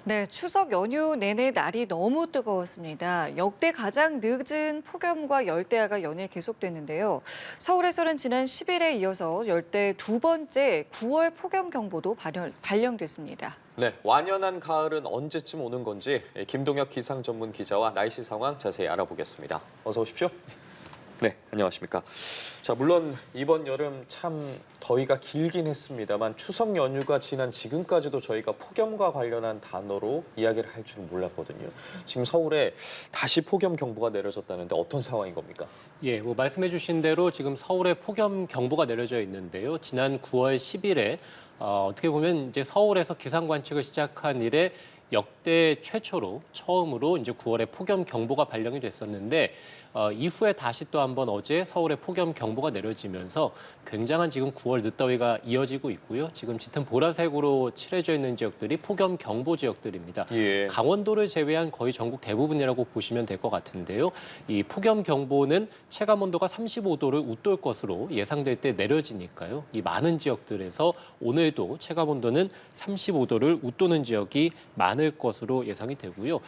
네, 추석 연휴 내내 날이 너무 뜨거웠습니다. 역대 가장 늦은 폭염과 열대야가 연일 계속됐는데요. 서울에서는 지난 10일에 이어서 열대 두 번째 9월 폭염 경보도 발령됐습니다. 네, 완연한 가을은 언제쯤 오는 건지 김동혁 기상 전문 기자와 날씨 상황 자세히 알아보겠습니다. 어서 오십시오. 네, 안녕하십니까. 자, 물론 이번 여름 참 더위가 길긴 했습니다만 추석 연휴가 지난 지금까지도 저희가 폭염과 관련한 단어로 이야기를 할 줄은 몰랐거든요. 지금 서울에 다시 폭염 경보가 내려졌다는데 어떤 상황인 겁니까? 예, 말씀해 주신 대로 지금 서울에 폭염 경보가 내려져 있는데요. 지난 9월 10일에 어떻게 보면 이제 서울에서 기상 관측을 시작한 이래 역대 최초로 처음으로 이제 9월에 폭염 경보가 발령이 됐었는데 이후에 다시 또 한번 어제 서울에 폭염 경보가 내려지면서 굉장한 지금 9월 늦더위가 이어지고 있고요. 지금 짙은 보라색으로 칠해져 있는 지역들이 폭염 경보 지역들입니다. 예. 강원도를 제외한 거의 전국 대부분이라고 보시면 될 것 같은데요. 이 폭염 경보는 체감 온도가 35도를 웃돌 것으로 예상될 때 내려지니까요. 이 많은 지역들에서 오늘도 체감 온도는 35도를 웃도는 지역이 많을 것으로 예상이 되고요.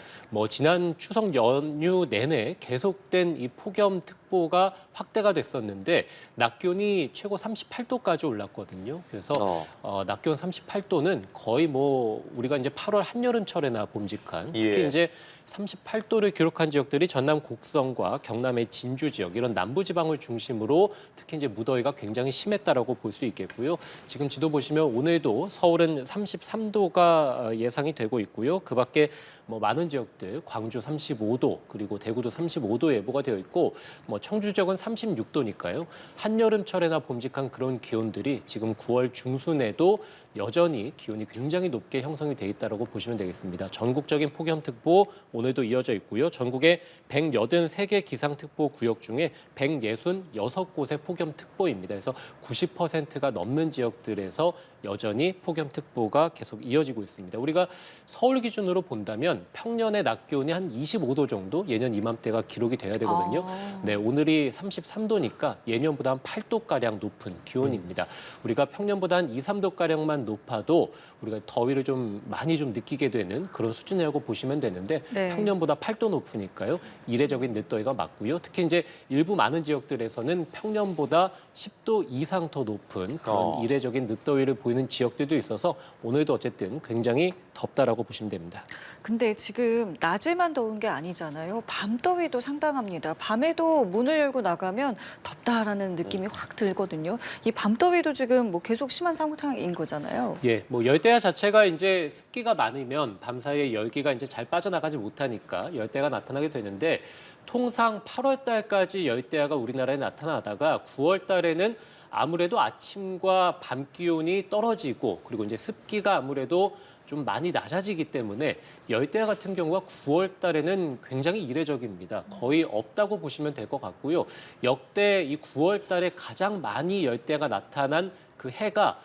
지난 추석 연휴 내내 계속된 이 폭염특보가 확대가 됐었는데 낮 기온이 최고 38도까지 올랐거든요. 그래서 낮 기온 38도는 거의 우리가 이제 8월 한여름철에나 봄직한 특히 예. 이제 38도를 기록한 지역들이 전남 곡성과 경남의 진주 지역 이런 남부 지방을 중심으로 특히 이제 무더위가 굉장히 심했다라고 볼 수 있겠고요. 지금 지도 보시면 오늘도 서울은 33도가 예상이 되고 있고요. 그밖에 많은 지역들 광주 35도 그리고 대구도 35도 예보가 되어 있고 청주 지역은 36도니까요. 한여름철에나 봄직한 그런 기온들이 지금 9월 중순에도 여전히 기온이 굉장히 높게 형성이 돼 있다고 보시면 되겠습니다. 전국적인 폭염특보 오늘도 이어져 있고요. 전국에 183개 기상특보 구역 중에 166곳의 폭염특보입니다. 그래서 90%가 넘는 지역들에서 여전히 폭염특보가 계속 이어지고 있습니다. 우리가 서울 기준으로 본다면 평년의 낮 기온이 한 25도 정도 예년 이맘때가 기록이 돼야 되거든요. 네, 오늘이 33도니까 예년보다 한 8도가량 높은 기온입니다. 우리가 평년보다 한 2, 3도가량만 높아도 우리가 더위를 좀 많이 느끼게 되는 그런 수준이라고 보시면 되는데 네. 평년보다 8도 높으니까요. 이례적인 늦더위가 맞고요. 특히 이제 일부 많은 지역들에서는 평년보다 10도 이상 더 높은 그런 이례적인 늦더위를 보이는 지역들도 있어서 오늘도 어쨌든 굉장히 덥다라고 보시면 됩니다. 근데 지금 낮에만 더운 게 아니잖아요. 밤더위도 상당합니다. 밤에도 문을 열고 나가면 덥다라는 느낌이 확 들거든요. 이 밤더위도 지금 계속 심한 상황인 거잖아요. 예, 열대야 자체가 이제 습기가 많으면 밤사이에 열기가 이제 잘 빠져나가지 못하니까 열대야가 나타나게 되는데 통상 8월 달까지 열대야가 우리나라에 나타나다가 9월 달에는 아무래도 아침과 밤 기온이 떨어지고 그리고 이제 습기가 아무래도 좀 많이 낮아지기 때문에 열대야 같은 경우가 9월 달에는 굉장히 이례적입니다. 거의 없다고 보시면 될 것 같고요. 역대 이 9월 달에 가장 많이 열대야가 나타난 그 해가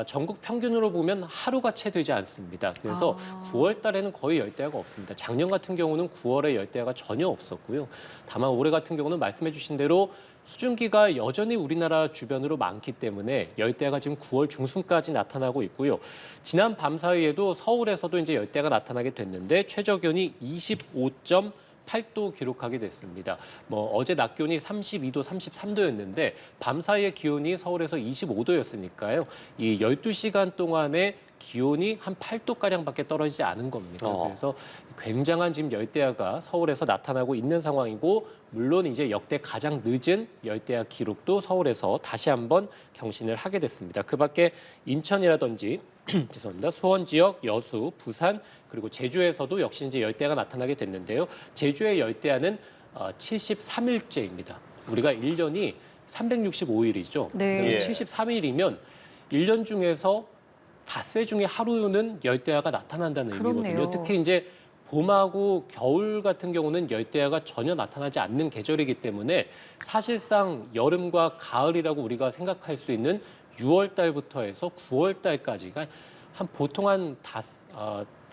전국 평균으로 보면 하루가 채 되지 않습니다. 그래서 9월 달에는 거의 열대야가 없습니다. 작년 같은 경우는 9월에 열대야가 전혀 없었고요. 다만 올해 같은 경우는 말씀해 주신 대로 수증기가 여전히 우리나라 주변으로 많기 때문에 열대야가 지금 9월 중순까지 나타나고 있고요. 지난 밤 사이에도 서울에서도 이제 열대야가 나타나게 됐는데 최저 기온이 25.8도 기록하게 됐습니다. 어제 낮 기온이 32도, 33도였는데 밤 사이에 기온이 서울에서 25도였으니까요. 이 12시간 동안에 기온이 한 8도가량밖에 떨어지지 않은 겁니다. 그래서 굉장한 지금 열대야가 서울에서 나타나고 있는 상황이고 물론 이제 역대 가장 늦은 열대야 기록도 서울에서 다시 한번 경신을 하게 됐습니다. 그밖에 인천이라든지 죄송합니다. 수원 지역, 여수, 부산 그리고 제주에서도 역시 이제 열대야가 나타나게 됐는데요. 제주의 열대야는 73일째입니다. 우리가 1년이 365일이죠. 네. 73일이면 1년 중에서 닷새 중에 하루는 열대야가 나타난다는 의미거든요. 그렇네요. 특히 이제 봄하고 겨울 같은 경우는 열대야가 전혀 나타나지 않는 계절이기 때문에 사실상 여름과 가을이라고 우리가 생각할 수 있는 6월 달부터 해서 9월 달까지가 보통 한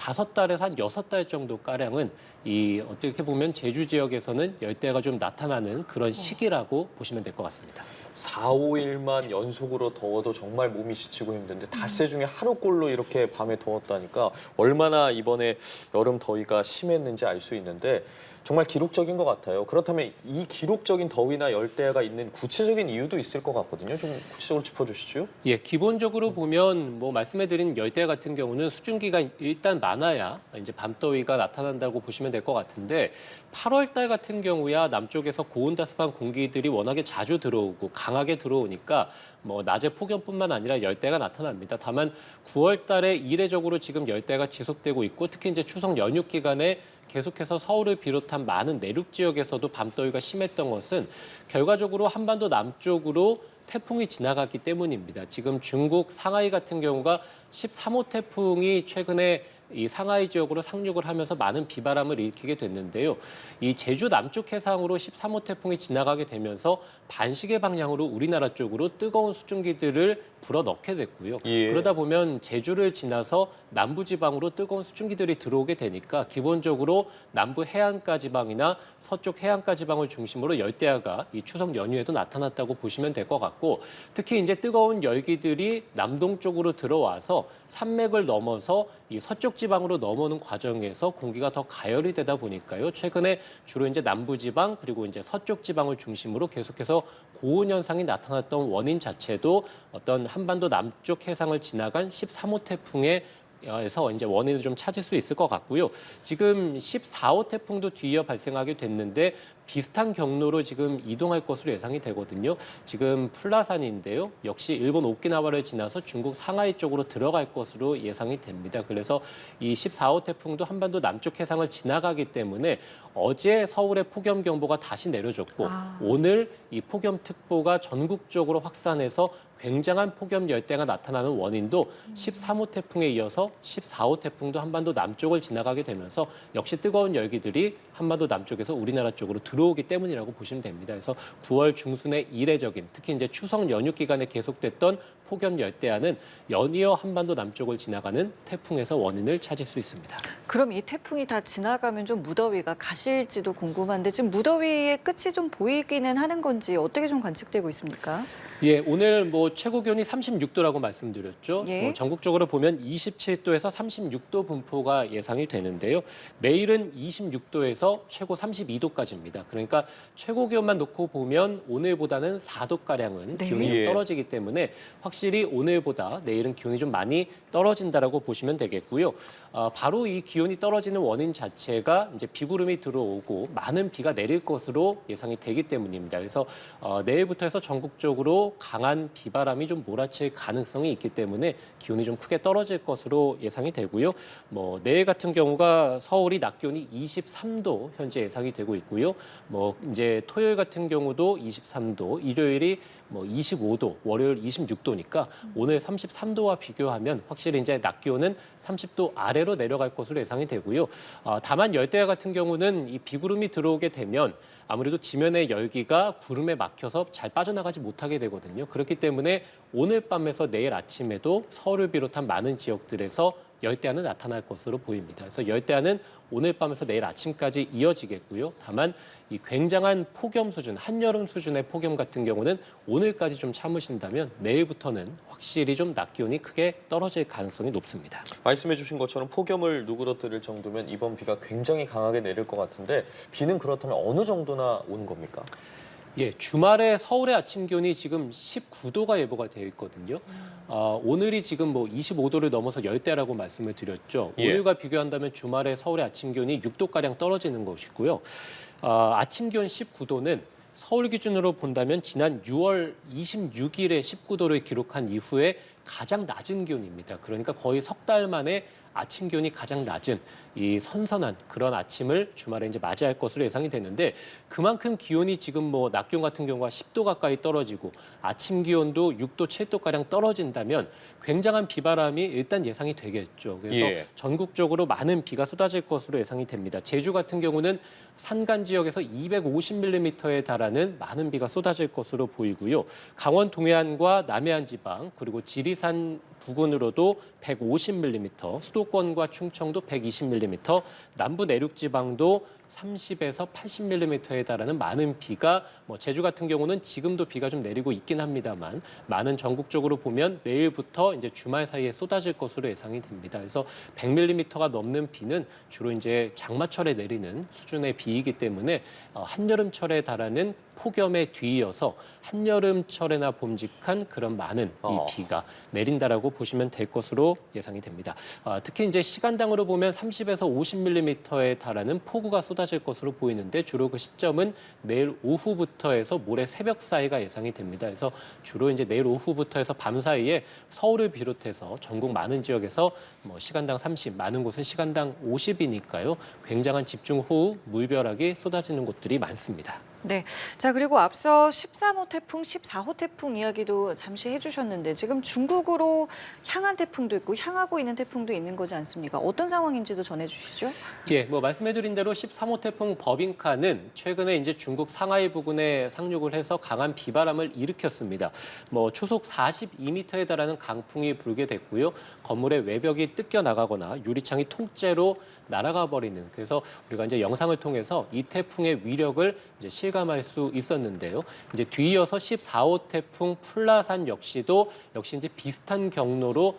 5달에서 한 6달 정도 가량은 이 어떻게 보면 제주 지역에서는 열대야가 좀 나타나는 그런 시기라고 보시면 될 것 같습니다. 4, 5일만 연속으로 더워도 정말 몸이 지치고 힘든데 닷새 중에 하루꼴로 이렇게 밤에 더웠다니까 얼마나 이번에 여름 더위가 심했는지 알 수 있는데 정말 기록적인 것 같아요. 그렇다면 이 기록적인 더위나 열대야가 있는 구체적인 이유도 있을 것 같거든요. 좀 구체적으로 짚어주시죠. 예, 기본적으로 보면 뭐 말씀해드린 열대야 같은 경우는 수증기가 일단 많아야 이제 밤더위가 나타난다고 보시면 될 것 같은데 8월 달 같은 경우야 남쪽에서 고온다습한 공기들이 워낙에 자주 들어오고 강하게 들어오니까 뭐 낮에 폭염뿐만 아니라 열대가 나타납니다. 다만 9월 달에 이례적으로 지금 열대가 지속되고 있고 특히 이제 추석 연휴 기간에 계속해서 서울을 비롯한 많은 내륙 지역에서도 밤더위가 심했던 것은 결과적으로 한반도 남쪽으로 태풍이 지나갔기 때문입니다. 지금 중국 상하이 같은 경우가 13호 태풍이 최근에 이 상하이 지역으로 상륙을 하면서 많은 비바람을 일으키게 됐는데요. 이 제주 남쪽 해상으로 13호 태풍이 지나가게 되면서 반시계 방향으로 우리나라 쪽으로 뜨거운 수증기들을 불어넣게 됐고요. 예. 그러다 보면 제주를 지나서 남부지방으로 뜨거운 수증기들이 들어오게 되니까 기본적으로 남부 해안가 지방이나 서쪽 해안가 지방을 중심으로 열대야가 이 추석 연휴에도 나타났다고 보시면 될 것 같고 특히 이제 뜨거운 열기들이 남동쪽으로 들어와서 산맥을 넘어서 이 서쪽 지방으로 넘어오는 과정에서 공기가 더 가열이 되다 보니까요. 최근에 주로 이제 남부지방 그리고 이제 서쪽 지방을 중심으로 계속해서 고온 현상이 나타났던 원인 자체도 어떤 한반도 남쪽 해상을 지나간 13호 태풍의 에서 이제 원인을 좀 찾을 수 있을 것 같고요. 지금 14호 태풍도 뒤이어 발생하게 됐는데 비슷한 경로로 지금 이동할 것으로 예상이 되거든요. 지금 풀라산인데요. 역시 일본 오키나와를 지나서 중국 상하이 쪽으로 들어갈 것으로 예상이 됩니다. 그래서 이 14호 태풍도 한반도 남쪽 해상을 지나가기 때문에 어제 서울에 폭염경보가 다시 내려졌고 오늘 이 폭염특보가 전국적으로 확산해서 굉장한 폭염 열대가 나타나는 원인도 13호 태풍에 이어서 14호 태풍도 한반도 남쪽을 지나가게 되면서 역시 뜨거운 열기들이 한반도 남쪽에서 우리나라 쪽으로 들어오기 때문이라고 보시면 됩니다. 그래서 9월 중순에 이례적인 특히 이제 추석 연휴 기간에 계속됐던 폭염 열대야는 연이어 한반도 남쪽을 지나가는 태풍에서 원인을 찾을 수 있습니다. 그럼 이 태풍이 다 지나가면 좀 무더위가 가실지도 궁금한데 지금 무더위의 끝이 좀 보이기는 하는 건지 어떻게 좀 관측되고 있습니까? 예, 오늘 뭐 최고 기온이 36도라고 말씀드렸죠. 예. 전국적으로 보면 27도에서 36도 분포가 예상이 되는데요. 내일은 26도에서 최고 32도까지입니다. 그러니까 최고 기온만 놓고 보면 오늘보다는 4도가량은 네. 기온이 좀 떨어지기 때문에 확실히 오늘보다 내일은 기온이 좀 많이 떨어진다라고 보시면 되겠고요. 바로 이 기온이 떨어지는 원인 자체가 이제 비구름이 들어오고 많은 비가 내릴 것으로 예상이 되기 때문입니다. 그래서 내일부터 해서 전국적으로 강한 비바람이 좀 몰아칠 가능성이 있기 때문에 기온이 좀 크게 떨어질 것으로 예상이 되고요. 뭐 내일 같은 경우가 서울이 낮 기온이 23도 현재 예상이 되고 있고요. 뭐 이제 토요일 같은 경우도 23도, 일요일이 뭐 25도, 월요일 26도니까 오늘 33도와 비교하면 확실히 이제 낮 기온은 30도 아래로 내려갈 것으로 예상이 되고요. 다만 열대야 같은 경우는 이 비구름이 들어오게 되면 아무래도 지면의 열기가 구름에 막혀서 잘 빠져나가지 못하게 되거든요. 그렇기 때문에 오늘 밤에서 내일 아침에도 서울을 비롯한 많은 지역들에서 열대야는 나타날 것으로 보입니다. 그래서 열대야는 오늘 밤에서 내일 아침까지 이어지겠고요. 다만 이 굉장한 폭염 수준, 한여름 수준의 폭염 같은 경우는 오늘까지 좀 참으신다면 내일부터는 확실히 좀 낮 기온이 크게 떨어질 가능성이 높습니다. 말씀해 주신 것처럼 폭염을 누그러뜨릴 정도면 이번 비가 굉장히 강하게 내릴 것 같은데 비는 그렇다면 어느 정도나 오는 겁니까? 예, 주말에 서울의 아침 기온이 지금 19도가 예보가 되어 있거든요. 오늘이 지금 뭐 25도를 넘어서 열대라고 말씀을 드렸죠. 예. 오늘과 비교한다면 주말에 서울의 아침 기온이 6도가량 떨어지는 것이고요. 아침 기온 19도는 서울 기준으로 본다면 지난 6월 26일에 19도를 기록한 이후에 가장 낮은 기온입니다. 그러니까 거의 석 달 만에 아침 기온이 가장 낮은 이 선선한 그런 아침을 주말에 이제 맞이할 것으로 예상이 되는데 그만큼 기온이 지금 뭐 낮 기온 같은 경우가 10도 가까이 떨어지고 아침 기온도 6도, 7도가량 떨어진다면 굉장한 비바람이 일단 예상이 되겠죠. 그래서 예. 전국적으로 많은 비가 쏟아질 것으로 예상이 됩니다. 제주 같은 경우는 산간 지역에서 250mm에 달하는 많은 비가 쏟아질 것으로 보이고요. 강원 동해안과 남해안 지방 그리고 지리산 부근으로도 150mm, 수도권과 충청도 120mm, 남부 내륙 지방도 30에서 80mm에 달하는 많은 비가 제주 같은 경우는 지금도 비가 좀 내리고 있긴 합니다만 많은 전국적으로 보면 내일부터 이제 주말 사이에 쏟아질 것으로 예상이 됩니다. 그래서 100mm가 넘는 비는 주로 이제 장마철에 내리는 수준의 비이기 때문에 한여름철에 달하는 폭염에 뒤이어서 한여름철에나 봄직한 그런 많은 이 비가 내린다라고 보시면 될 것으로 예상이 됩니다. 특히 이제 시간당으로 보면 30에서 50mm에 달하는 폭우가 쏟아질 것으로 보이는데 주로 그 시점은 내일 오후부터 해서 모레 새벽 사이가 예상이 됩니다. 그래서 주로 이제 내일 오후부터 해서 밤 사이에 서울을 비롯해서 전국 많은 지역에서 시간당 30, 많은 곳은 시간당 50이니까요. 굉장한 집중호우, 물벼락이 쏟아지는 곳들이 많습니다. 네. 자, 그리고 앞서 13호 태풍, 14호 태풍 이야기도 잠시 해주셨는데 지금 중국으로 향한 태풍도 있고 향하고 있는 태풍도 있는 거지 않습니까? 어떤 상황인지도 전해주시죠. 예, 말씀해드린 대로 13호 태풍 버빙카는 최근에 이제 중국 상하이 부근에 상륙을 해서 강한 비바람을 일으켰습니다. 초속 42m에 달하는 강풍이 불게 됐고요. 건물의 외벽이 뜯겨 나가거나 유리창이 통째로 날아가 버리는, 그래서 우리가 이제 영상을 통해서 이 태풍의 위력을 이제 실감할 수 있었는데요. 이제 뒤이어서 14호 태풍 플라산 역시 이제 비슷한 경로로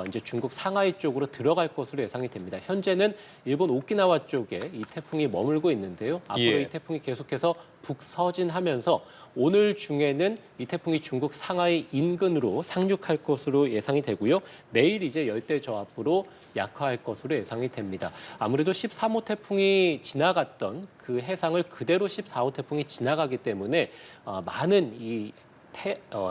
이제 중국 상하이 쪽으로 들어갈 것으로 예상이 됩니다. 현재는 일본 오키나와 쪽에 이 태풍이 머물고 있는데요. 앞으로 이 태풍이 계속해서 북서진하면서 오늘 중에는 이 태풍이 중국 상하이 인근으로 상륙할 것으로 예상이 되고요. 내일 이제 열대 저압으로 약화할 것으로 예상이 됩니다. 아무래도 13호 태풍이 지나갔던 그 해상을 그대로 14호 태풍이 지나가기 때문에 많은 이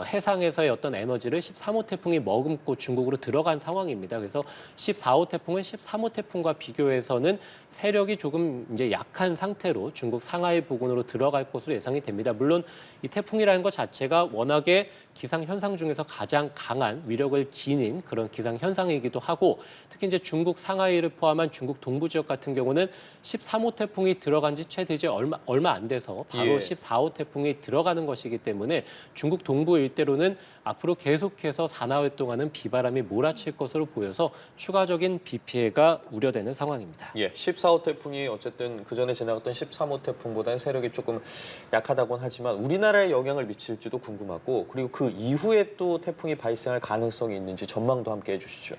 해상에서의 어떤 에너지를 13호 태풍이 머금고 중국으로 들어간 상황입니다. 그래서 14호 태풍은 13호 태풍과 비교해서는 세력이 조금 이제 약한 상태로 중국 상하이 부근으로 들어갈 것으로 예상이 됩니다. 물론 이 태풍이라는 것 자체가 워낙에 기상 현상 중에서 가장 강한 위력을 지닌 그런 기상 현상이기도 하고, 특히 이제 중국 상하이를 포함한 중국 동부 지역 같은 경우는 13호 태풍이 들어간 지 최대지 얼마 안 돼서 바로 14호 태풍이 들어가는 것이기 때문에 중국 동부 일대로는 앞으로 계속해서 사나흘 동안은 비바람이 몰아칠 것으로 보여서 추가적인 비 피해가 우려되는 상황입니다. 14호 태풍이 어쨌든 그전에 지나갔던 13호 태풍보다는 세력이 조금 약하다고는 하지만 우리나라에 영향을 미칠지도 궁금하고, 그리고 그 이후에 또 태풍이 발생할 가능성이 있는지 전망도 함께 해주시죠.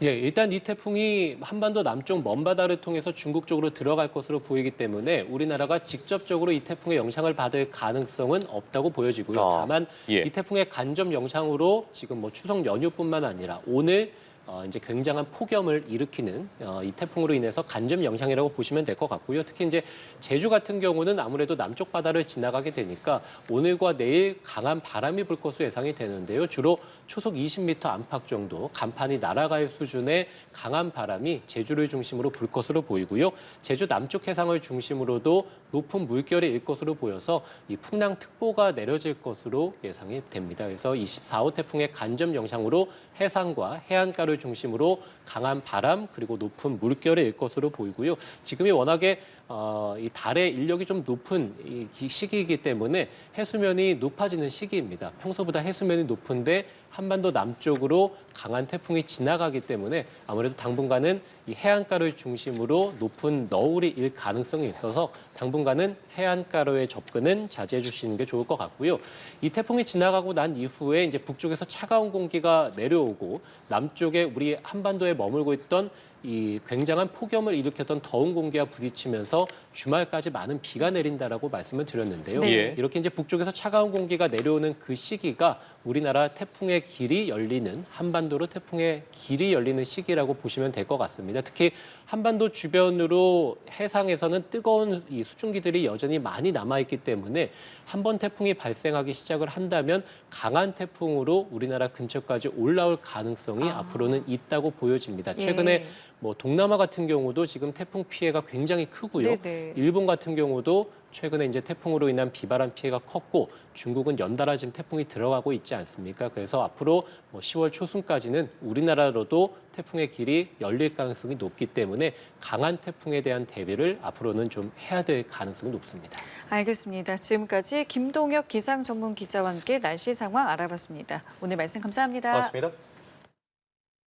예, 일단 이 태풍이 한반도 남쪽 먼바다를 통해서 중국 쪽으로 들어갈 것으로 보이기 때문에 우리나라가 직접적으로 이 태풍의 영향을 받을 가능성은 없다고 보여지고요. 다만 이 태풍의 간접 영향으로 지금 추석 연휴뿐만 아니라 오늘 이제 굉장한 폭염을 일으키는 이 태풍으로 인해서 간접 영향이라고 보시면 될 것 같고요. 특히 이제 제주 같은 경우는 아무래도 남쪽 바다를 지나가게 되니까 오늘과 내일 강한 바람이 불 것으로 예상이 되는데요. 주로 초속 20m 안팎 정도 간판이 날아갈 수준의 강한 바람이 제주를 중심으로 불 것으로 보이고요. 제주 남쪽 해상을 중심으로도 높은 물결이 일 것으로 보여서 이 풍랑특보가 내려질 것으로 예상이 됩니다. 그래서 24호 태풍의 간접 영향으로 해상과 해안가를 중심으로 강한 바람 그리고 높은 물결이 일 것으로 보이고요. 지금이 워낙에 이 달의 인력이 좀 높은 이 시기이기 때문에 해수면이 높아지는 시기입니다. 평소보다 해수면이 높은데 한반도 남쪽으로 강한 태풍이 지나가기 때문에 아무래도 당분간은 이 해안가를 중심으로 높은 너울이 일 가능성이 있어서 당분간은 해안가로의 접근은 자제해 주시는 게 좋을 것 같고요. 이 태풍이 지나가고 난 이후에 이제 북쪽에서 차가운 공기가 내려오고 남쪽에 우리 한반도에 머물고 있던 이 굉장한 폭염을 일으켰던 더운 공기와 부딪히면서 주말까지 많은 비가 내린다라고 말씀을 드렸는데요. 이렇게 이제 북쪽에서 차가운 공기가 내려오는 그 시기가 우리나라 태풍의 길이 열리는 한반도로 태풍의 길이 열리는 시기라고 보시면 될 것 같습니다. 특히 한반도 주변으로 해상에서는 뜨거운 이 수증기들이 여전히 많이 남아있기 때문에 한 번 태풍이 발생하기 시작을 한다면 강한 태풍으로 우리나라 근처까지 올라올 가능성이 앞으로는 있다고 보여집니다. 최근에 동남아 같은 경우도 지금 태풍 피해가 굉장히 크고요. 일본 같은 경우도 최근에 이제 태풍으로 인한 비바람 피해가 컸고 중국은 연달아 지금 태풍이 들어가고 있지 않습니까? 그래서 앞으로 10월 초순까지는 우리나라로도 태풍의 길이 열릴 가능성이 높기 때문에 강한 태풍에 대한 대비를 앞으로는 좀 해야 될 가능성이 높습니다. 알겠습니다. 지금까지 김동혁 기상 전문 기자와 함께 날씨 상황 알아봤습니다. 오늘 말씀 감사합니다. 고맙습니다.